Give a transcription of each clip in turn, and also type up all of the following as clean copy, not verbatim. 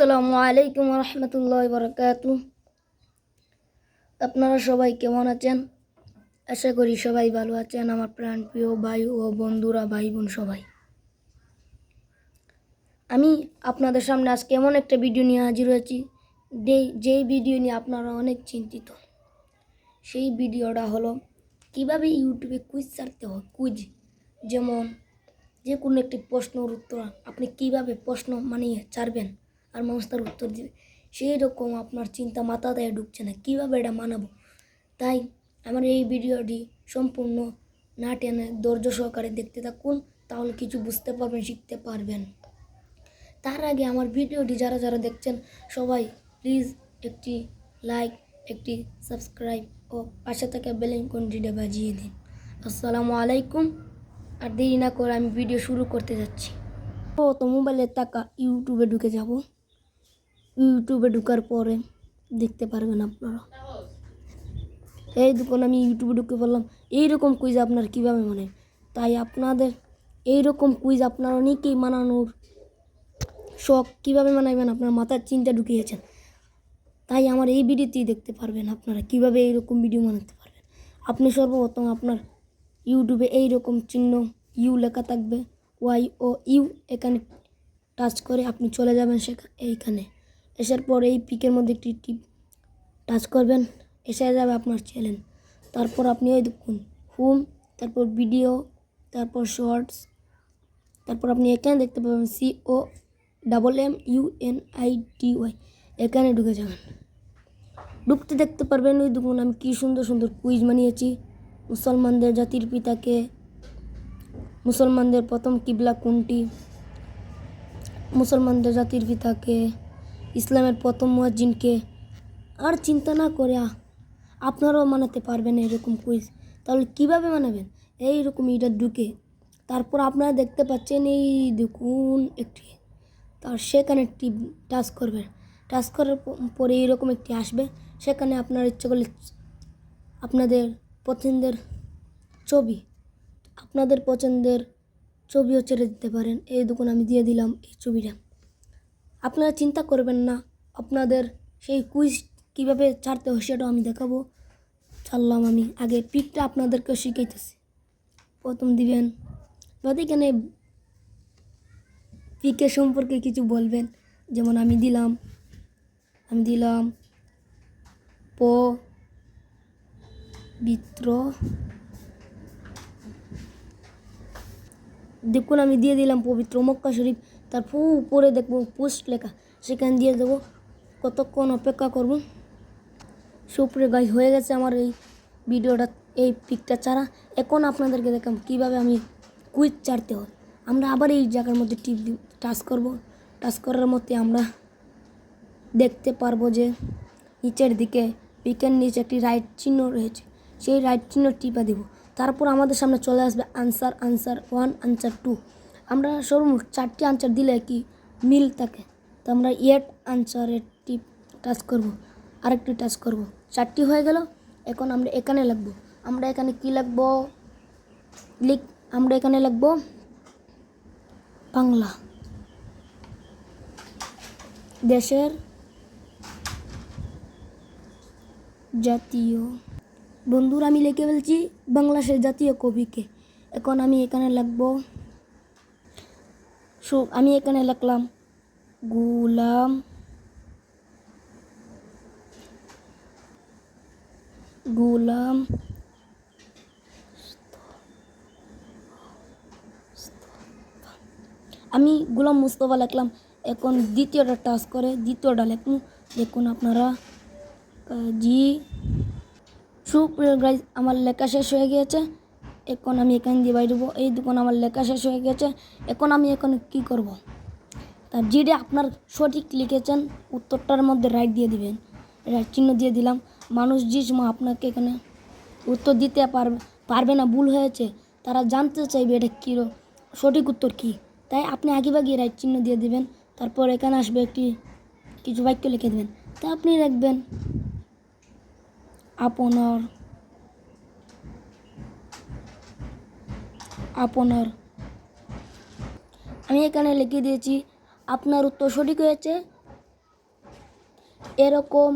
আসসালামু আলাইকুম রহমতুল্লাহ বরকাতু। আপনারা সবাই কেমন আছেন? আশা করি সবাই ভালো আছেন। আমার প্রাণপ্রিয় ভাই ও বন্ধুরা, ভাই বোন সবাই, আমি আপনাদের সামনে আজকে এমন একটা ভিডিও নিয়ে হাজির হয়েছি যেই ভিডিও নিয়ে আপনারা অনেক চিন্তিত। সেই ভিডিওটা হলো কিভাবে ইউটিউবে কুইজ ছাড়তে হয়। কুইজ যেমন যে কোনো একটি প্রশ্নের উত্তর আপনি কিভাবে প্রশ্ন মানিয়ে ছাড়বেন আর মানুষ তার উত্তর দিবে, সেই রকম আপনার চিন্তা মাথায় ঢুকছে না কীভাবে এটা মানাবো। তাই আমার এই ভিডিওটি সম্পূর্ণ না টেনে ধৈর্য সহকারে দেখতে থাকুন, তাহলে কিছু বুঝতে পারবেন, শিখতে পারবেন। তার আগে আমার ভিডিওটি যারা যারা দেখছেন সবাই প্লিজ একটি লাইক, একটি সাবস্ক্রাইব ও পাশে থাকা বেল আইকনটিটা বাজিয়ে দিন। আসসালামু আলাইকুম। আর দেরি না করে আমি ভিডিও শুরু করতে যাচ্ছি। তো মোবাইলের টাকা ইউটিউবে ঢুকে যাব। ইউটিউবে ঢুকার পরে দেখতে পারবেন আপনারা এই দেখুন আমি ইউটিউবে ঢুকে বললাম এইরকম কুইজ আপনার কীভাবে মানে। তাই আপনাদের এইরকম কুইজ আপনারা অনেকেই মানানোর শখ, কীভাবে মানাবেন আপনার মাথার চিন্তা ঢুকিয়েছেন। তাই আমার এই ভিডিওতেই দেখতে পারবেন আপনারা কীভাবে এইরকম ভিডিও বানাতে পারবেন। আপনি সর্বপ্রথম আপনার ইউটিউবে এইরকম চিহ্ন ইউ লেখা থাকবে, ওয়াই ও ইউ, এখানে টাচ করে আপনি চলে যাবেন এইখানে। এসার পর এই পিকের মধ্যে একটি টিপ টাচ করবেন, এসে যাবে আপনার চ্যানেল। তারপর আপনি ওই দেখুন হোম, তারপর ভিডিও, তারপর শর্টস, তারপর আপনি এখানে দেখতে পাবেন COMMUNITY, এখানে ঢুকে যাবেন। ঢুকতে দেখতে পারবেন ওই দেখুন আমি কী সুন্দর সুন্দর কুইজ বানিয়েছি। মুসলমানদের জাতির পিতাকে, মুসলমানদের প্রথম কিবলা কোনটি, মুসলমানদের জাতির পিতাকে, ইসলামের প্রথম মুয়াজ্জিনকে। আর চিন্তা না করে আপনারাও বানাতে পারবেন এরকম কুইজ। তাহলে কিভাবে বানাবেন? এইরকম এটা ঢুকে তারপর আপনারা দেখতে পাচ্ছেন এই দেখুন একটি, তার সেখানে টাচ করবেন। টাচ করার পরে এইরকম একটি আসবে, সেখানে আপনার ইচ্ছে করলে আপনাদের পছন্দের ছবিও ছেড়ে দিতে পারেন। এই দেখুন আমি দিয়ে দিলাম এই ছবিটা। আপনারা চিন্তা করবেন না, আপনাদের সেই কুইজ কীভাবে ছাড়তে হয় সেটাও আমি দেখাবো। ছাড়লাম আমি, আগে পিকটা আপনাদেরকে শিখাইতেছি। প্রথম দিবেন এখানে পিকের সম্পর্কে কিছু বলবেন, যেমন আমি দিলাম পবিত্র, দেখুন আমি দিয়ে দিলাম পবিত্র মক্কা শরীফ। তারপর উপরে দেখবো পোস্ট লেখা, সেখানে দিয়ে দেবো। কতক্ষণ অপেক্ষা করব। সুপ্রিয় গাইস, হয়ে গেছে আমার এই ভিডিওটা, এই পিকটা ছাড়া। এখন আপনাদেরকে দেখাম কীভাবে আমি কুইজ ছাড়তে হয়। আমরা আবার এই জায়গার মধ্যে টাচ করব। টাচ করার মধ্যে আমরা দেখতে পারবো যে নিচের দিকে পিকের নিচে একটি রাইট চিহ্ন রয়েছে, সেই রাইট চিহ্ন টিপা দেব। তারপর আমাদের সামনে চলে আসবে আনসার 1, আনসার 2। আমরা সর্বমোট 4টি আনসার দিলে কি মিল থাকে, তো আমরা ইয়েট আনসারের টাচ করব, আরেকটি টাচ করব। 4টি হয়ে গেল। এখন আমরা এখানে লিখবো, আমরা এখানে কি লিখবো, আমরা এখানে লিখবো বাংলা। দেশের জাতীয়, বন্ধুরা আমি লিখে ফেলছি বাংলাদেশের জাতীয় কবিকে। এখন আমি এখানে লিখবো, আমি এখানে লিখলাম গোলাম আমি গোলাম মুস্তফা লিখলাম। এখন দ্বিতীয়টা টাচ করে দ্বিতীয়টা লিখুন। দেখুন আপনারা সুপ্রিয় গাইস, আমার লেখা শেষ হয়ে গিয়েছে। এখন আমি এখান দিয়ে বাইরে দেবো। এই দেখুন আমার লেখা শেষ হয়ে গেছে। এখন আমি কী করব, তার যেটা আপনার সঠিক লিখেছেন উত্তরটার মধ্যে রাইট দিয়ে দিবেন, রাইট চিহ্ন দিয়ে দিলাম। মানুষ যে সময় আপনাকে এখানে উত্তর দিতে পারবে না, ভুল হয়েছে, তারা জানতে চাইবে এটা কী সঠিক উত্তর কী। তাই আপনি আগেভাগে রাইট চিহ্ন দিয়ে দিবেন। তারপর এখানে আসবে কিছু বাক্য লিখে দেবেন। তা আপনি লিখবেন আপনার আমি এখানে লিখে দিয়েছি আপনার উত্তর সঠিক হয়েছে, এরকম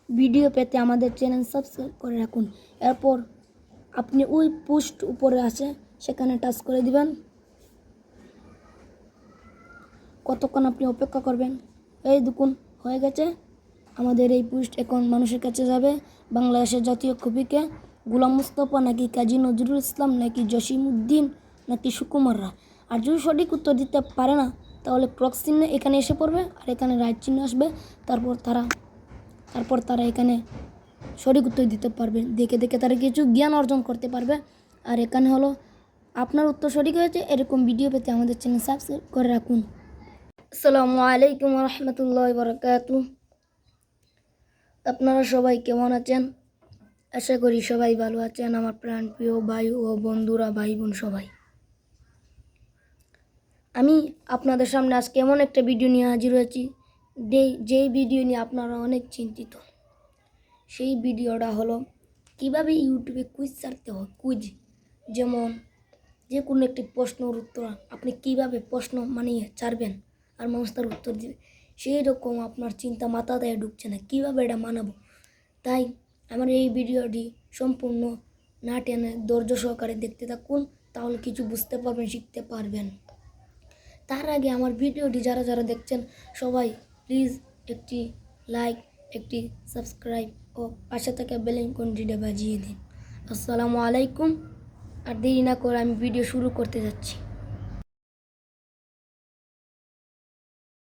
ভিডিও পেতে আমাদের চ্যানেল সাবস্ক্রাইব করে রাখুন। এরপর আপনি ওই পোস্ট উপরে আছে সেখানে টাচ করে দিবেন। কতক্ষণ আপনি অপেক্ষা করবেন। এই দেখুন হয়ে গেছে। আমাদের এই পোস্ট এখন মানুষের কাছে যাবে। বাংলাদেশের জাতীয় কবিকে গোলাম মুস্তফা নাকি কাজী নজরুল ইসলাম নাকি জসিমউদ্দিন নাকি সুকুমাররা। আর যদি সঠিক উত্তর দিতে পারে না তাহলে ক্রস চিহ্ন এখানে এসে পড়বে আর এখানে রাইট চিহ্ন আসবে। তারপর তারা এখানে সঠিক উত্তর দিতে পারবে। দেখে দেখে তারা কিছু জ্ঞান অর্জন করতে পারবে। আর এখানে হলো আপনার উত্তর সঠিক হয়েছে। এরকম ভিডিও পেতে আমাদের চ্যানেল সাবস্ক্রাইব করে রাখুন। আসসালামু আলাইকুম রহমতুল্লাহি বারাকাতুহু। আপনারা সবাই কেমন আছেন? আশা করি সবাই ভালো আছেন। আমার প্রাণপ্রিয় ভাই ও বন্ধুরা, ভাই বোন সবাই, আমি আপনাদের সামনে আজকে এমন একটা ভিডিও নিয়ে হাজির হয়েছি যেই ভিডিও নিয়ে আপনারা অনেক চিন্তিত। সেই ভিডিওটা হলো কিভাবে ইউটিউবে কুইজ ছাড়তে হয়। কুইজ যেমন যে কোনো একটি প্রশ্নের উত্তর আপনি কিভাবে প্রশ্ন মানিয়ে ছাড়বেন আর মানুষ তার উত্তর দিবে, সেই রকম আপনার চিন্তা মাথায় ঢুকছে না কীভাবে এটা মানাবো। তাই আমার এই ভিডিওটি সম্পূর্ণ না টেনে ধৈর্য সহকারে দেখতে থাকুন, তাহলে কিছু বুঝতে পারবেন, শিখতে পারবেন। তার আগে আমার ভিডিওটি যারা যারা দেখছেন সবাই প্লিজ একটি লাইক, একটি সাবস্ক্রাইব ও পাশে থাকা বেল আইকনটিতে বাজিয়ে দিন। আসসালামু আলাইকুম। আর দেরি না করে আমি ভিডিও শুরু করতে যাচ্ছি।